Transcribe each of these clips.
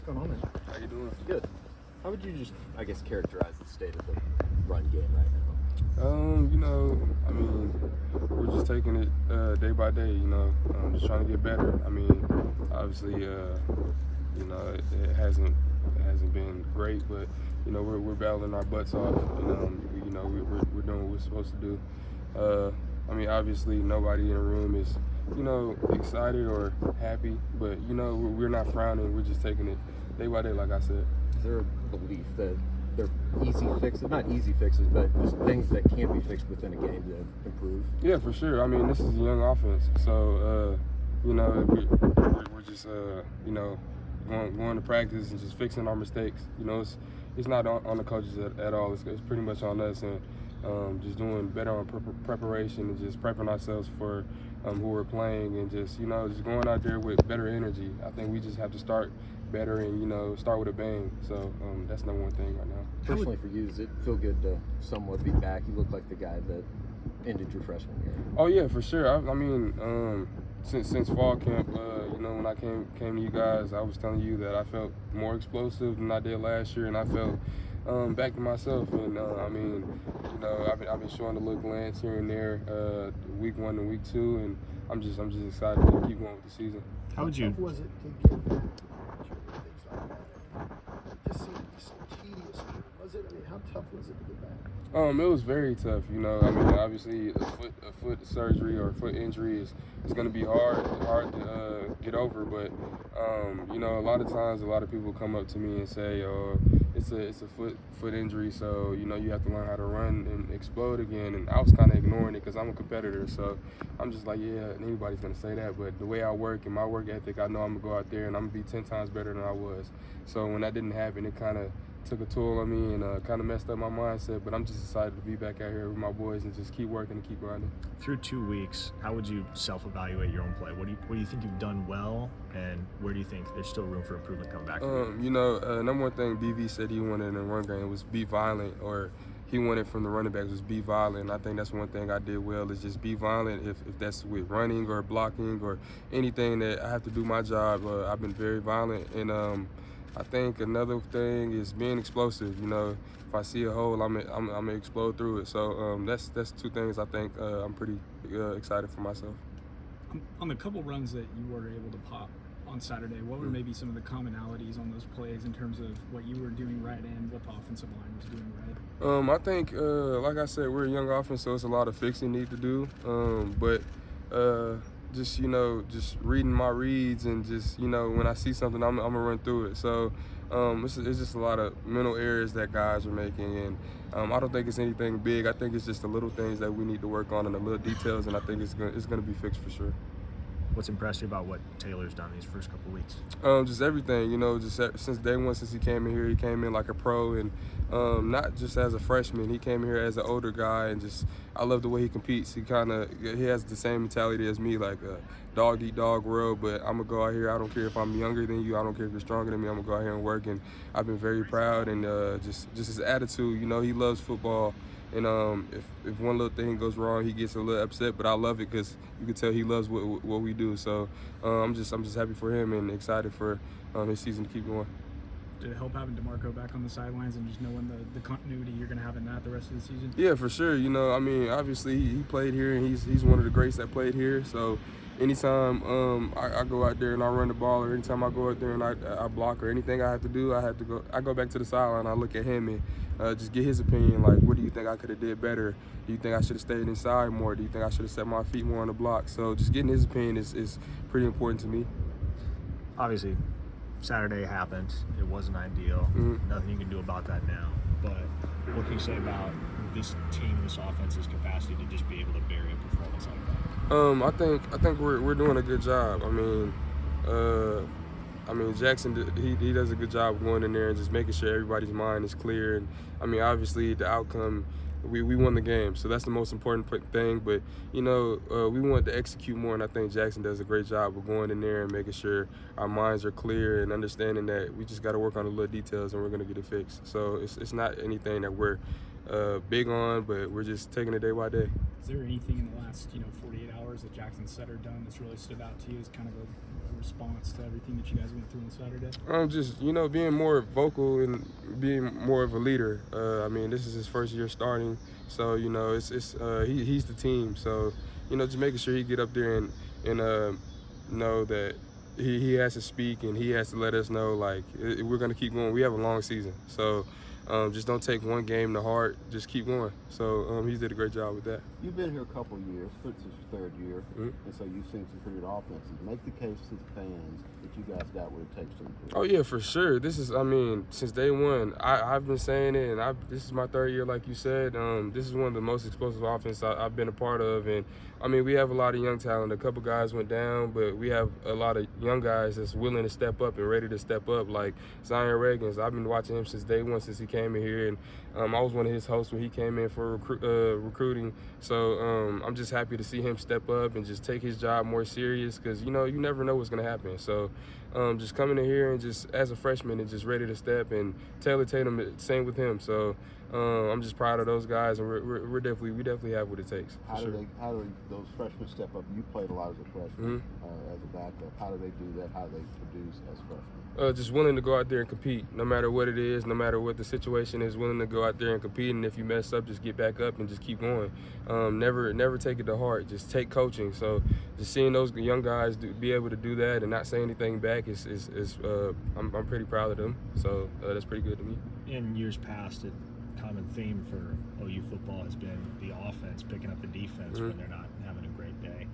What's going on, man? How you doing? Good. How would you just, I guess, characterize the state of the run game right now? We're just taking it day by day, just trying to get better. Obviously, it hasn't been great, but, we're battling our butts off, and, we're doing what we're supposed to do. Obviously, nobody in the room is, excited or happy, but, we're not frowning. We're just taking it day by day, like I said. Is there a belief that they're easy fixes, not easy fixes, but just things that can't be fixed within a game to improve? Yeah, for sure. This is a young offense, so we're just going to practice and just fixing our mistakes. It's not on the coaches at all. It's pretty much on us, and just doing better on preparation and just prepping ourselves for who we're playing, and just going out there with better energy. I think we just have to start better and start with a bang. So that's number one thing right now. Personally, for you, does it feel good to somewhat be back? You look like the guy that ended your freshman year. Oh yeah, for sure. Since fall camp, when I came to you guys, I was telling you that I felt more explosive than I did last year, and I felt back to myself. And I've been showing the little glance here and there, week 1 and week 2, and I'm just excited to keep going with the season. How would you? How tough was it to get back? Things like that. It just seemed so tedious. Was it? How tough was it to get back? It was very tough. Obviously a foot surgery or a foot injury is going to be hard to get over. But a lot of times, a lot of people come up to me and say, "Oh, it's a foot injury, so you have to learn how to run and explode again." And I was kind of ignoring it because I'm a competitor, so I'm just like, yeah, anybody's going to say that. But the way I work and my work ethic, I know I'm gonna go out there and I'm gonna be 10 times better than I was. So when that didn't happen, it kind of took a toll on me and kind of messed up my mindset, but I'm just excited to be back out here with my boys and just keep working and keep grinding. Through 2 weeks, how would you self-evaluate your own play? What do you think you've done well, and where do you think there's still room for improvement coming back? Number one thing BV said he wanted in the run game was be violent, or he wanted from the running backs was be violent. And I think that's one thing I did well, is just be violent. If that's with running or blocking or anything that I have to do my job, I've been very violent. And I think another thing is being explosive. If I see a hole, I'm gonna explode through it. So that's 2 things I think I'm pretty excited for myself. On the couple runs that you were able to pop on Saturday, what were maybe some of the commonalities on those plays in terms of what you were doing right and what the offensive line was doing right? I think, like I said, we're a young offense, so it's a lot of fixing need to do. Just reading my reads and just, when I see something, I'm going to run through it. So it's just a lot of mental errors that guys are making. And I don't think it's anything big. I think it's just the little things that we need to work on and the little details, and I think it's going to be fixed for sure. What's impressed you about what Taylor's done these first couple weeks? Just everything, just since day one, since he came in here, he came in like a pro, and not just as a freshman. He came here as an older guy, and just I love the way he competes. He has the same mentality as me, like a dog eat dog world. But I'm gonna go out here. I don't care if I'm younger than you. I don't care if you're stronger than me. I'm gonna go out here and work. And I've been very proud, and just his attitude. He loves football. And if one little thing goes wrong, he gets a little upset, but I love it because you can tell he loves what we do. So I'm just happy for him and excited for his season to keep going. Did it help having DeMarco back on the sidelines and just knowing the continuity you're going to have in that the rest of the season? Yeah, for sure. Obviously he played here, and he's one of the greats that played here. So anytime I go out there and I run the ball, or anytime I go out there and I block or anything I have to do, I go back to the sideline. I look at him and just get his opinion. Like, what do you think I could have did better? Do you think I should have stayed inside more? Do you think I should have set my feet more on the block? So just getting his opinion is pretty important to me. Obviously, Saturday happened. It wasn't ideal. Mm-hmm. Nothing you can do about that now. But what can you say about this team, this offense's capacity to just be able to bury a performance like that? I think we're doing a good job. Jackson, he does a good job of going in there and just making sure everybody's mind is clear. And obviously the outcome, we won the game, so that's the most important thing. But we want to execute more, and I think Jackson does a great job of going in there and making sure our minds are clear and understanding that we just got to work on the little details and we're going to get it fixed. So it's not anything that we're big on, but we're just taking it day by day. Is there anything in the last 48 hours that Jackson said or done that's really stood out to you as kind of a response to everything that you guys went through on Saturday? Just being more vocal and being more of a leader. I mean, this is his first year starting, so he's the team. So just making sure he get up there and know that he has to speak and he has to let us know we're gonna keep going. We have a long season, so. Just don't take one game to heart. Just keep going. So he did a great job with that. You've been here a couple of years. This is your third year, and so you've seen some pretty good offenses. Make the case to the fans that you guys got what it takes to improve. Oh yeah, for sure. This is, since day one, I've been saying it, and this is my third year, like you said. This is one of the most explosive offenses I've been a part of, and we have a lot of young talent. A couple guys went down, but we have a lot of young guys that's willing to step up and ready to step up, like Zion Reagans. I've been watching him since day one, since he came in here, and I was one of his hosts when he came in for recruiting. So I'm just happy to see him step up and just take his job more serious, because you never know what's gonna happen. So just coming in here and just as a freshman and just ready to step, and Taylor Tatum, same with him. So I'm just proud of those guys, and we definitely have what it takes. How do those freshmen step up? You played a lot as a freshman, as a backup. How do they do that? How do they produce as freshmen? Just willing to go out there and compete, no matter what it is, no matter what the situation is. Willing to go out there and compete, and if you mess up, just get back up and just keep going. Never take it to heart. Just take coaching. So just seeing those young guys be able to do that and not say anything back I'm pretty proud of them. So that's pretty good to me. In years past, a common theme for OU football has been the offense picking up the defense when they're not having a great day.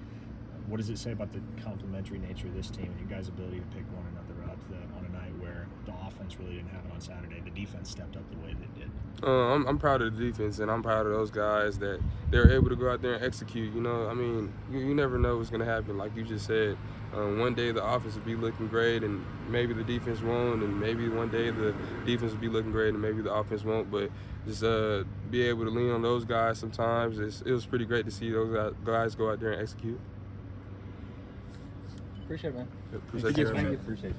What does it say about the complementary nature of this team and your guys' ability to pick one another up that on a night where the offense really didn't have it on Saturday, the defense stepped up the way they did? I'm proud of the defense, and I'm proud of those guys that they're able to go out there and execute. You never know what's going to happen. Like you just said, one day the offense will be looking great, and maybe the defense won't, and maybe one day the defense will be looking great, and maybe the offense won't. But just be able to lean on those guys sometimes. It was pretty great to see those guys go out there and execute. Appreciate it, man. Appreciate you. Appreciate it.